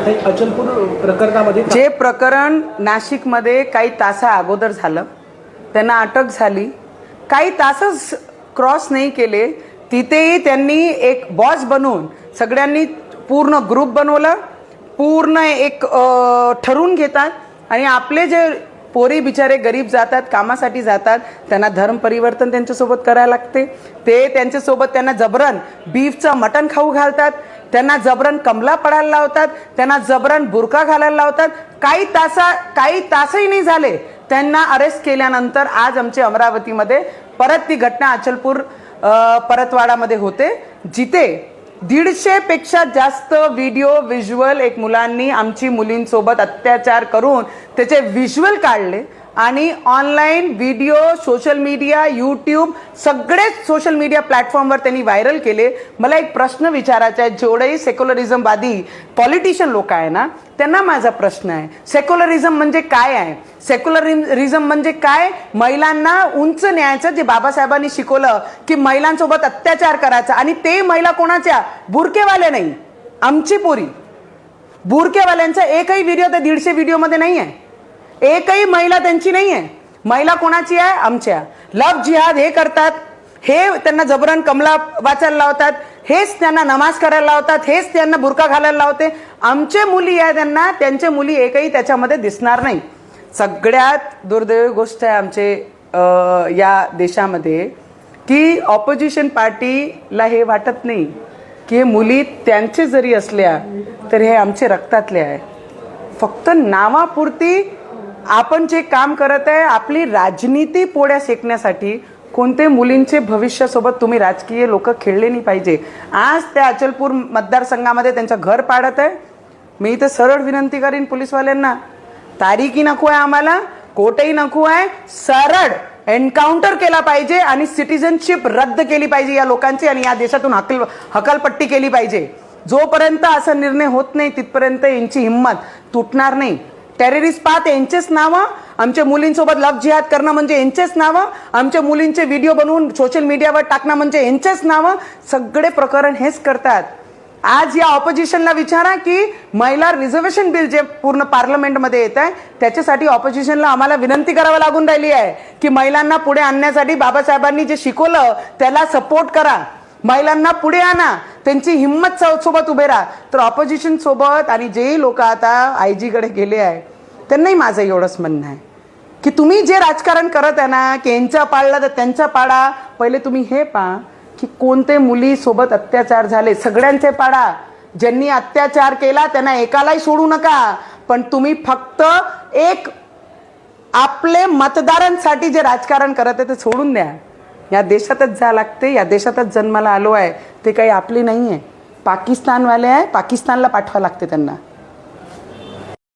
अचलपूर प्रकरणामध्ये जे प्रकरण नाशिकमध्ये काही तासा अगोदर झालं, त्यांना अटक झाली, काही तासच क्रॉस नाही केले, तिथेही त्यांनी एक बॉस बनवून सगळ्यांनी पूर्ण ग्रुप बनवलं, पूर्ण एक ठरवून घेतात आणि आपले जे पोरी बिचारे गरीब जातात, कामासाठी जातात, त्यांना धर्म परिवर्तन त्यांच्यासोबत करायला लागते. ते त्यांच्यासोबत त्यांना जबरन बीफचं मटण खाऊ घालतात, त्यांना जबरन कमला पडायला लावतात, त्यांना जबरन बुरका घालायला लावतात. काही तासही नाही झाले त्यांना अरेस्ट केल्यानंतर आज आमच्या अमरावतीमध्ये परत ती घटना अचलपूर परतवाडामध्ये होते, जिथे 150 पेक्षा जास्त व्हिडिओ विज्युअल एक मुलांनी आमची मुलींसोबत अत्याचार करून त्याचे विज्युअल काढले आणि online video, social media, YouTube सगळेच सोशल मीडिया प्लॅटफॉर्मवर त्यांनी व्हायरल केले. मला एक प्रश्न विचारायचा आहे, जेवढेही सेक्युलरिझमवादी पॉलिटिशियन लोक आहे ना, त्यांना माझा प्रश्न आहे, सेक्युलरिझम म्हणजे काय आहे? सेक्युलरिझम म्हणजे काय? महिलांना उंच न्यायाचं, जे बाबासाहेबांनी शिकवलं की महिलांसोबत अत्याचार करायचा, आणि ते महिला कोणाच्या? बुरकेवाले नाही, आमची पोरी. बुरकेवाल्यांचा एकही व्हिडिओ त्या 150 व्हिडिओमध्ये नाही आहे, एकही महिला त्यांची नाही आहे. महिला कोणाची आहे? आमच्या. लव जिहाद हे करतात, हे त्यांना जबरन कमला वाचायला लावतात, हेच त्यांना नमाज करायला लावतात, हेच त्यांना बुरका घालायला लावते. आमचे मुली आहे त्यांना, त्यांचे मुली एकही त्याच्यामध्ये दिसणार नाही. सगळ्यात दुर्दैवी गोष्ट आहे आमचे या देशामध्ये की ऑपोजिशन पार्टीला हे वाटत नाही की हे मुली त्यांचे जरी असल्या तर हे आमचे रक्तातले आहे. फक्त नावापुरती आपण जे काम करत आहे, आपली राजनीती पोळ्या शेकण्यासाठी कोणते मुलींचे भविष्यासोबत तुम्ही राजकीय लोक खेळले नाही पाहिजे. आज त्या अचलपूर मतदारसंघामध्ये त्यांचं घर पाडत आहे. मी इथं सरळ विनंती करीन पोलीसवाल्यांना, तारीखही नको आहे आम्हाला, कोर्टही नको आहे, सरळ एन्काउंटर केला पाहिजे आणि सिटिझनशिप रद्द केली पाहिजे या लोकांची, आणि या देशातून हकलपट्टी केली पाहिजे. जोपर्यंत असा निर्णय होत नाही तिथपर्यंत यांची हिंमत तुटणार नाही. टेररिस्ट पाहत यांचेच नावं, आमच्या मुलींसोबत लव जिहाद करणं म्हणजे यांचेच नावं, आमच्या मुलींचे व्हिडिओ बनवून सोशल मीडियावर टाकणं म्हणजे यांचेच नावं, सगळे प्रकरण हेच करतात. आज या ऑपोजिशनला विचारा की महिला रिझर्वेशन बिल जे पूर्ण पार्लमेंटमध्ये येत आहे त्याच्यासाठी ऑपोजिशनला आम्हाला विनंती करावी लागून राहिली आहे की महिलांना पुढे आणण्यासाठी बाबासाहेबांनी जे शिकवलं त्याला सपोर्ट करा, महिलांना पुढे आणा, त्यांची हिंमत सोबत उभे राहा. तर ऑपोजिशन सोबत आणि जेही लोक आता IG कडे गेले आहे त्यांनाही माझं एवढंच म्हणणं आहे की तुम्ही जे राजकारण करत आहे ना, की यांचा पाळला तर त्यांचा पाडा, पहिले तुम्ही हे पहा की कोणते मुली सोबत अत्याचार झाले, सगळ्यांचे पाडा. ज्यांनी अत्याचार केला त्यांना एकालाही सोडू नका, पण तुम्ही फक्त एक आपले मतदारांसाठी जे राजकारण करत आहे ते सोडून द्या. या देशातच जा लागते, या देशातच जन्माला आलो आहे, ते काही आपले नाही आहे, पाकिस्तानवाले आहे, पाकिस्तानला पाठवा लागते त्यांना.